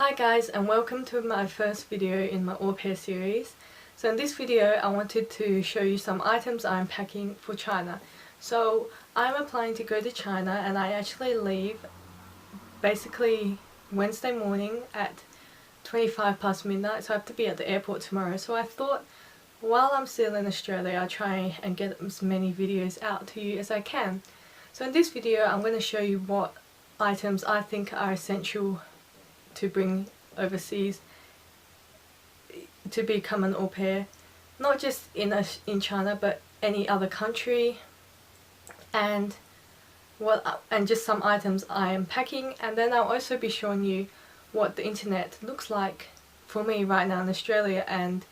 Hi guys, and welcome to my first video in my Aupair series. So in this video I wanted to show you some items I'm packing for China. So I'm applying to go to China and I actually leave basically Wednesday morning at 25 past midnight, so I have to be at the airport tomorrow. So I thought while I'm still in Australia I'll try and get as many videos out to you as I can. So in this video I'm going to show you what items I think are essential to bring overseas to become an au pair, not just in China but any other country, and just some items I am packing, and then I'll also be showing you what the internet looks like for me right now in Australia, and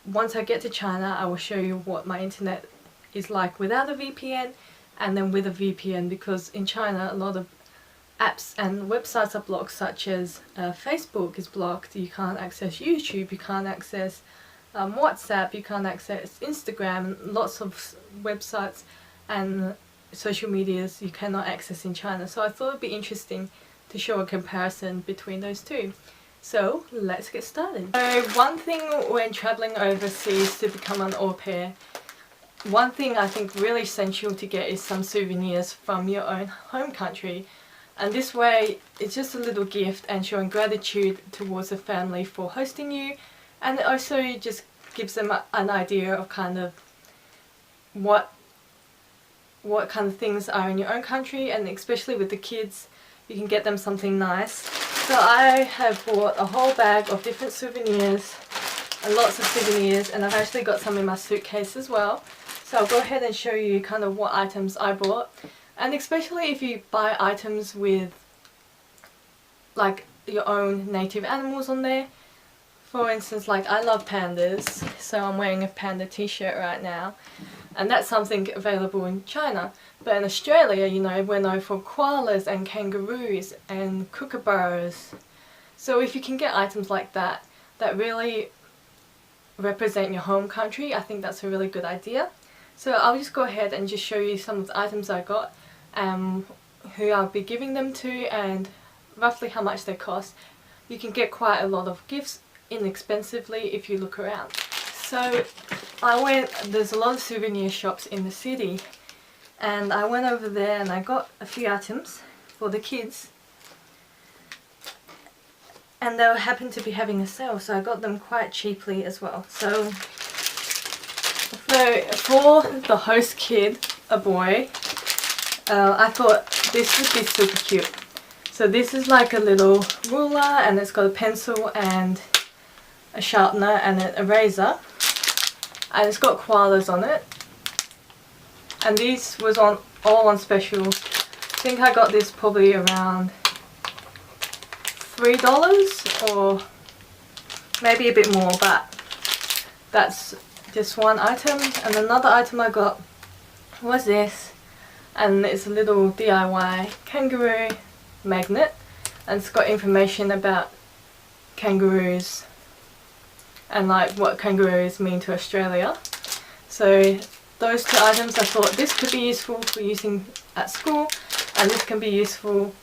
once I get to China I will show you what my internet is like without a VPN and then with a VPN, because in China a lot of apps and websites are blocked, such as Facebook is blocked. You can't access YouTube, you can't access WhatsApp, you can't access Instagram, lots of websites and social medias you cannot access in China. So I thought it'd be interesting to show a comparison between those two. So let's get started. So one thing when traveling overseas to become an au pair, one thing I think really essential to get is some souvenirs from your own home country. And this way it's just a little gift and showing gratitude towards the family for hosting you, and it also just gives them an idea of kind of what kind of things are in your own country, and especially with the kids you can get them something nice. So I have bought a whole bag of different souvenirs and lots of souvenirs, and I've actually got some in my suitcase as well. So I'll go ahead and show you kind of what items I bought. And especially if you buy items with like your own native animals on there. For instance, like I love pandas, so I'm wearing a panda t-shirt right now, and that's something available in China. But in Australia, you know, we're known for koalas and kangaroos and kookaburras. So if you can get items like that that really represent your home country, I think that's a really good idea. So I'll just go ahead and just show you some of the items I got, who I'll be giving them to, and roughly how much they cost. You can get quite a lot of gifts inexpensively if you look around. So there's a lot of souvenir shops in the city, and I went over there and I got a few items for the kids, and they happened to be having a sale, so I got them quite cheaply as well. So for the host kid, a boy, I thought this would be super cute. So this is like a little ruler, and it's got a pencil and a sharpener and an eraser, and it's got koalas on it, and this was all on special. I think I got this probably around $3 or maybe a bit more, but that's just one item. And another item I got was this, and it's a little DIY kangaroo magnet, and it's got information about kangaroos and like what kangaroos mean to Australia. So those two items, I thought this could be useful for using at school, and this can be useful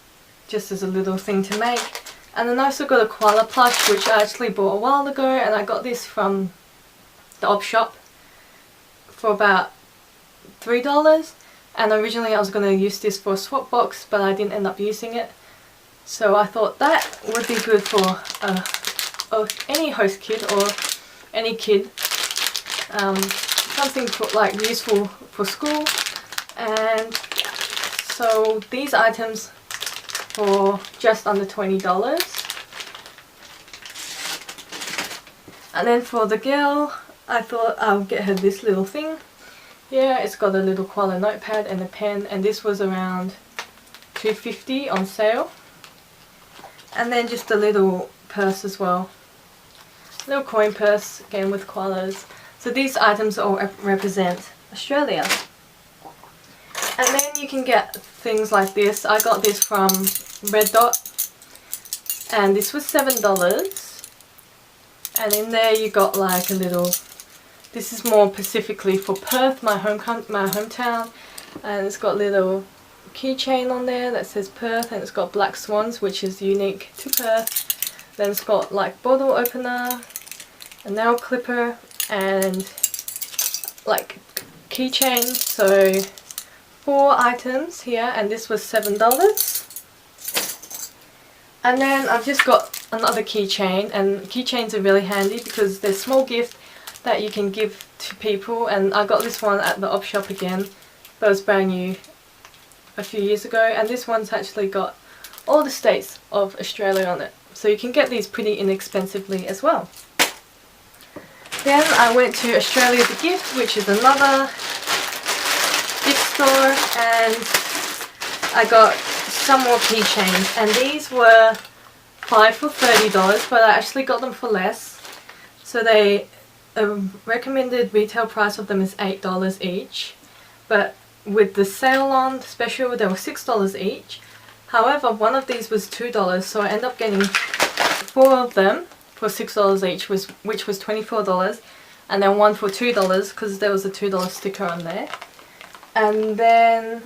just as a little thing to make. And then I also got a koala plush, which I actually bought a while ago, and I got this from the op shop for about $3, and originally I was going to use this for a swap box, but I didn't end up using it. So I thought that would be good for any host kid or any kid, something for, like useful for school. And so these items for just under $20. And then for the girl, I thought I'll get her this little thing. Yeah, it's got a little koala notepad and a pen, and this was around $2.50 on sale. And then just a little purse as well. Little coin purse, again with koalas. So these items all represent Australia. And then you can get things like this. I got this from Red Dot, and this was $7. And in there you got like a little, this is more specifically for Perth, my hometown, and it's got little keychain on there that says Perth, and it's got black swans, which is unique to Perth. Then it's got like bottle opener, a nail clipper, and like keychain. So 4 items here, and this was $7. And then I've just got another keychain, and keychains are really handy because they're small gifts that you can give to people. And I got this one at the op shop again, but it was brand new a few years ago, and this one's actually got all the states of Australia on it, so you can get these pretty inexpensively as well. Then I went to Australia the Gift, which is another gift store, and I got some more keychains, and these were 5 for $30, but I actually got them for less. So the recommended retail price of them is $8 each, but with the sale on special they were $6 each. However, one of these was $2, so I ended up getting 4 of them for $6 each, which was $24, and then one for $2 because there was a $2 sticker on there. And then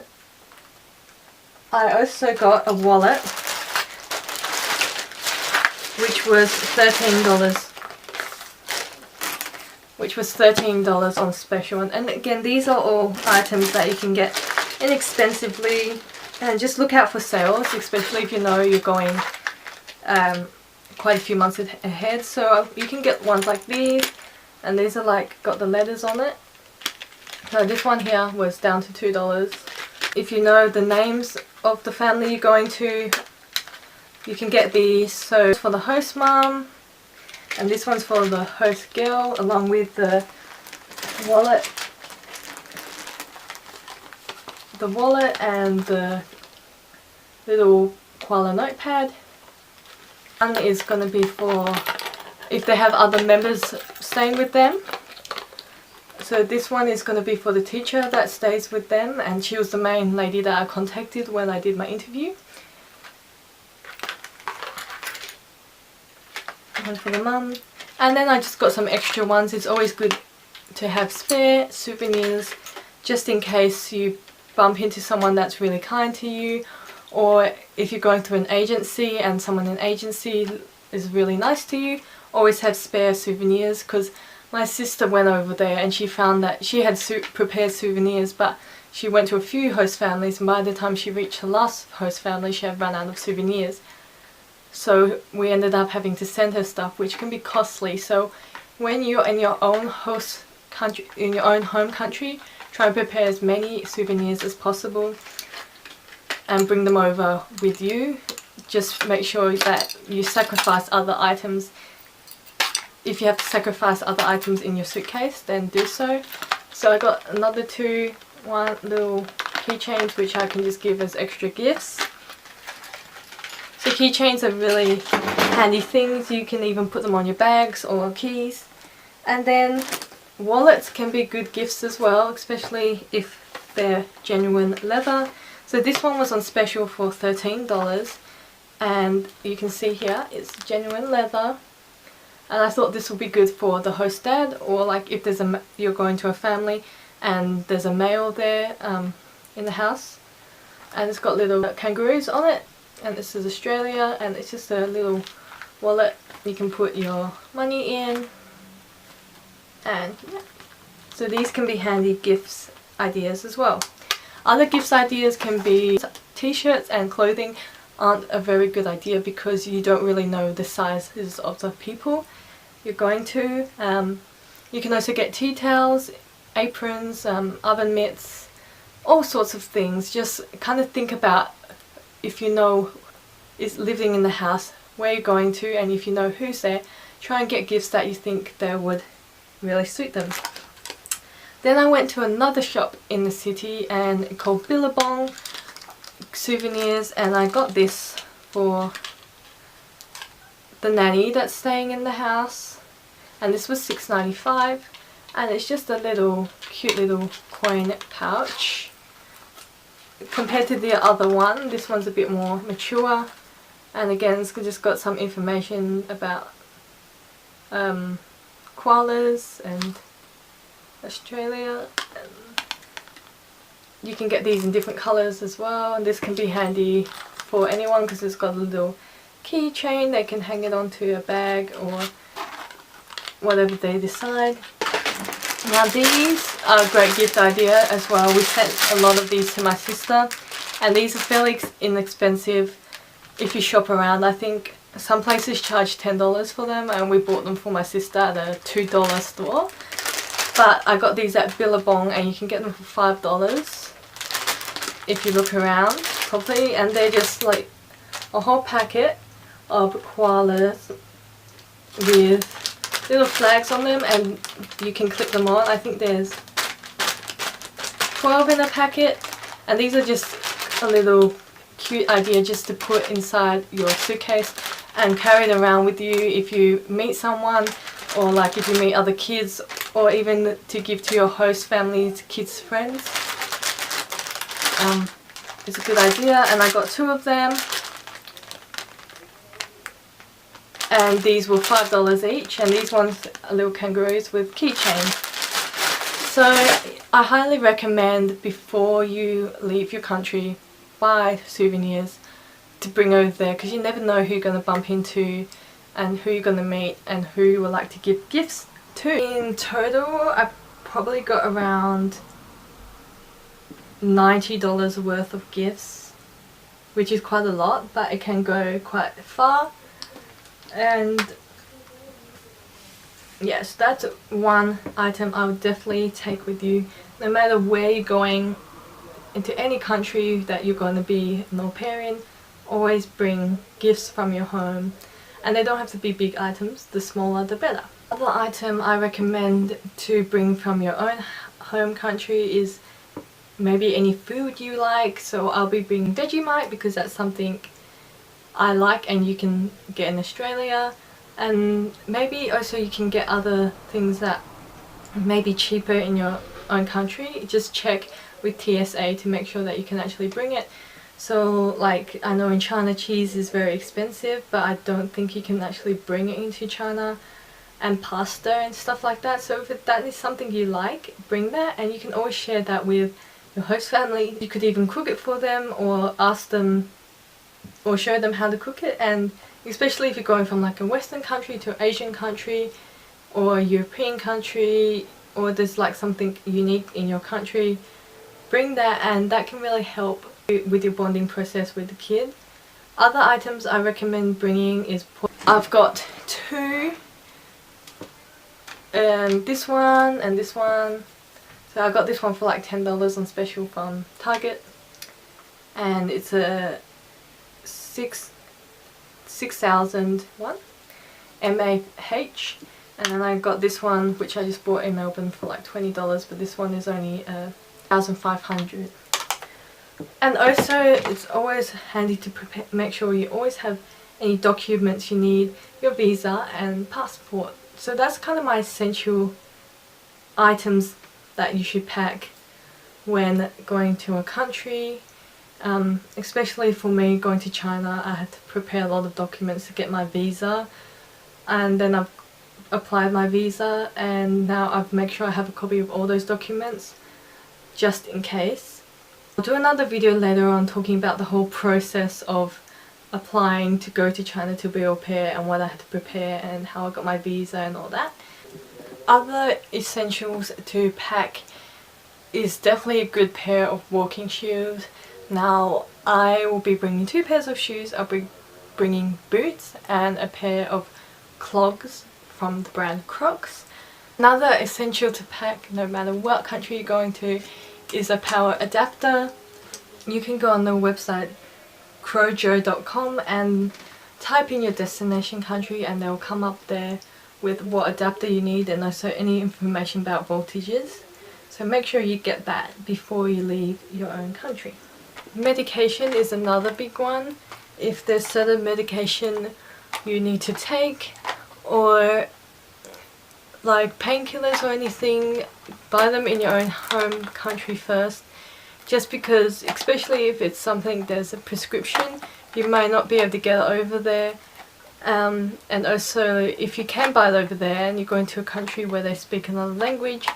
I also got a wallet, which was $13. Which was $13 on special. And again, these are all items that you can get inexpensively, and just look out for sales, especially if you know you're going quite a few months ahead. So you can get ones like these, and these are like got the letters on it. So this one here was down to $2. If you know the names of the family you're going to, you can get these. So for the host mum, and this one's for the host girl, along with the wallet. The wallet and the little koala notepad. One is going to be for if they have other members staying with them. So this one is going to be for the teacher that stays with them, and she was the main lady that I contacted when I did my interview. One for the mum. And then I just got some extra ones. It's always good to have spare souvenirs just in case you bump into someone that's really kind to you, or if you're going through an agency and someone in agency is really nice to you. Always have spare souvenirs, because my sister went over there and she found that she had prepared souvenirs, but she went to a few host families, and by the time she reached her last host family she had run out of souvenirs. So we ended up having to send her stuff, which can be costly. So when you're in your own host country, in your own home country, try and prepare as many souvenirs as possible and bring them over with you. Just make sure that you sacrifice other items. If you have to sacrifice other items in your suitcase, then do so. So I got another one little keychains which I can just give as extra gifts. So keychains are really handy things. You can even put them on your bags or keys. And then wallets can be good gifts as well, especially if they're genuine leather. So this one was on special for $13, and you can see here it's genuine leather. And I thought this would be good for the host dad, or like if there's you're going to a family and there's a male there in the house. And it's got little kangaroos on it. And this is Australia, and it's just a little wallet you can put your money in. And yeah, so these can be handy gifts ideas as well. Other gifts ideas can be t-shirts, and clothing aren't a very good idea because you don't really know the sizes of the people you're going to. You can also get tea towels, aprons, oven mitts, all sorts of things. Just kind of think about, if you know is living in the house, where you're going to, and if you know who's there, try and get gifts that you think they would really suit them. Then I went to another shop in the city and called Billabong Souvenirs, and I got this for the nanny that's staying in the house, and this was $6.95, and it's just a little cute little coin pouch. Compared to the other one, this one's a bit more mature, and again it's just got some information about koalas and Australia. And you can get these in different colours as well, and this can be handy for anyone because it's got a little keychain. They can hang it onto a bag or whatever they decide. Now these are a great gift idea as well. We sent a lot of these to my sister, and these are fairly inexpensive if you shop around. I think some places charge $10 for them, and we bought them for my sister at a $2 store. But I got these at Billabong, and you can get them for $5 if you look around properly. And they're just like a whole packet of koalas with little flags on them, and you can clip them on. I think there's 12 in a packet, and these are just a little cute idea just to put inside your suitcase and carry it around with you if you meet someone, or like if you meet other kids, or even to give to your host family's kids' friends. It's a good idea, and I got 2 of them. And these were $5 each, and these ones are little kangaroos with keychains. So I highly recommend, before you leave your country, buy souvenirs to bring over there, because you never know who you're going to bump into and who you're going to meet and who you would like to give gifts to. In total, I probably got around $90 worth of gifts, which is quite a lot, but it can go quite far. And yes, that's one item I would definitely take with you, no matter where you're going, into any country that you're going to be an au pair in. Always bring gifts from your home, and they don't have to be big items. The smaller the better. Another item I recommend to bring from your own home country is maybe any food you like. So I'll be bringing Vegemite, because that's something I like and you can get in Australia, and maybe also you can get other things that may be cheaper in your own country. Just check with TSA to make sure that you can actually bring it. So like, I know in China cheese is very expensive, but I don't think you can actually bring it into China, and pasta and stuff like that. So if that is something you like, bring that, and you can always share that with your host family. You could even cook it for them, or ask them or show them how to cook it. And especially if you're going from like a Western country to an Asian country or a European country, or there's like something unique in your country, bring that, and that can really help with your bonding process with the kid. Other items I recommend bringing is, I've got 2, this one and this one. So I got this one for like $10 on special from Target, and it's a 6000 one mAh, and then I got this one which I just bought in Melbourne for like $20, but this one is only 1500. And also it's always handy to make sure you always have any documents you need, your visa and passport. So that's kind of my essential items that you should pack when going to a country. Especially for me, going to China, I had to prepare a lot of documents to get my visa, and then I've applied my visa, and now I've made sure I have a copy of all those documents just in case. I'll do another video later on talking about the whole process of applying to go to China to be au pair, and what I had to prepare and how I got my visa and all that. Other essentials to pack is definitely a good pair of walking shoes. Now I will be bringing 2 pairs of shoes. I'll be bringing boots and a pair of clogs from the brand Crocs. Another essential to pack no matter what country you're going to is a power adapter. You can go on the website crojo.com and type in your destination country, and they'll come up there with what adapter you need, and also any information about voltages. So make sure you get that before you leave your own country. Medication is another big one. If there's certain medication you need to take, or like painkillers or anything, buy them in your own home country first, just because, especially if it's something there's a prescription, you might not be able to get it over there. And also if you can buy it over there and you're going to a country where they speak another language,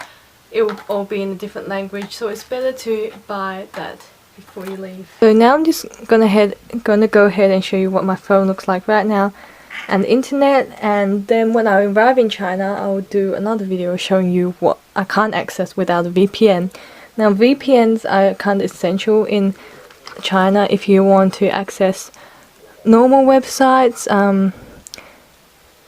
it will all be in a different language, so it's better to buy that before you leave. So now I'm just gonna go ahead and show you what my phone looks like right now and the internet, and then when I arrive in China I will do another video showing you what I can't access without a VPN. Now VPNs are kind of essential in China if you want to access normal websites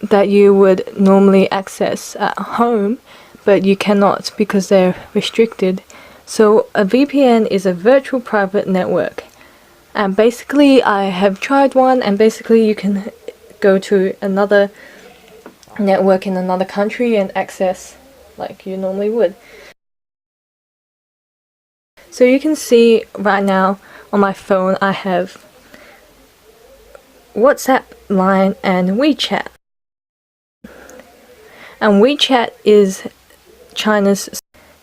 that you would normally access at home, but you cannot because they're restricted. So a VPN is a virtual private network, and basically I have tried one, and basically you can go to another network in another country and access like you normally would. So you can see right now on my phone I have WhatsApp, Line and WeChat. And WeChat is China's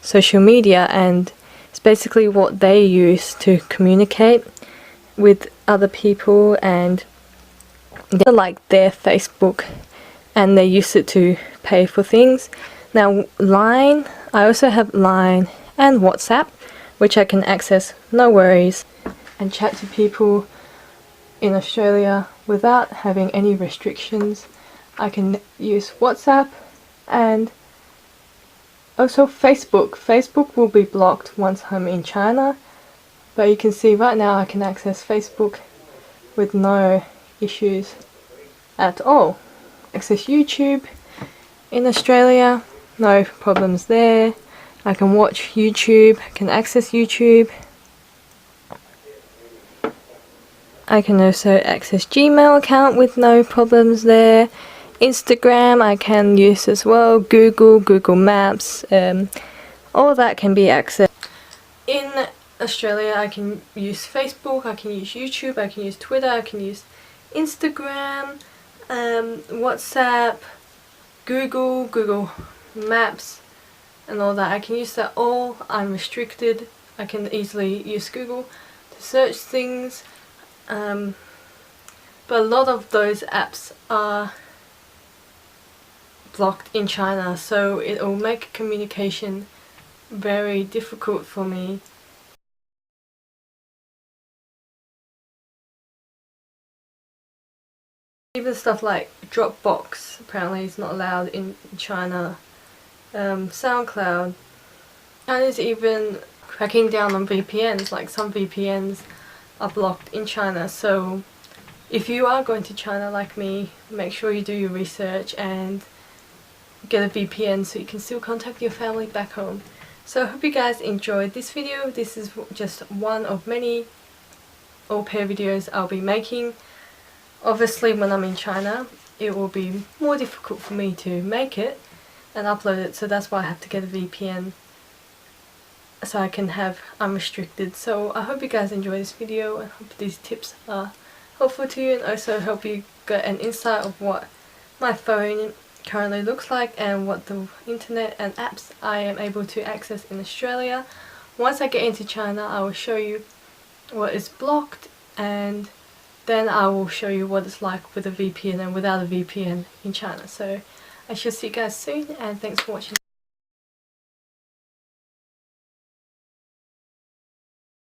social media, and it's basically what they use to communicate with other people, and they're like their Facebook, and they use it to pay for things. Now Line, I also have Line and WhatsApp, which I can access no worries and chat to people in Australia without having any restrictions. I can use WhatsApp and also Facebook. Facebook will be blocked once I'm in China, but you can see right now I can access Facebook with no issues at all. Access YouTube in Australia, no problems there. I can watch YouTube, I can access YouTube. I can also access Gmail account with no problems there. Instagram I can use as well, Google Maps, all that can be accessed. In Australia I can use Facebook, I can use YouTube, I can use Twitter, I can use Instagram, WhatsApp, Google Maps and all that. I can use that all. I'm restricted. I can easily use Google to search things, but a lot of those apps are blocked in China, so it will make communication very difficult for me. Even stuff like Dropbox apparently is not allowed in China, SoundCloud, and it's even cracking down on VPNs. Like some VPNs are blocked in China, so if you are going to China like me, make sure you do your research and get a VPN so you can still contact your family back home. So I hope you guys enjoyed this video. This is just one of many Aupair videos I'll be making. Obviously when I'm in China it will be more difficult for me to make it and upload it, so that's why I have to get a VPN so I can have unrestricted. So I hope you guys enjoy this video and hope these tips are helpful to you, and also help you get an insight of what my phone currently looks like and what the internet and apps I am able to access in Australia. Once I get into China I will show you what is blocked, and then I will show you what it's like with a VPN and without a VPN in China. So I shall see you guys soon, and thanks for watching.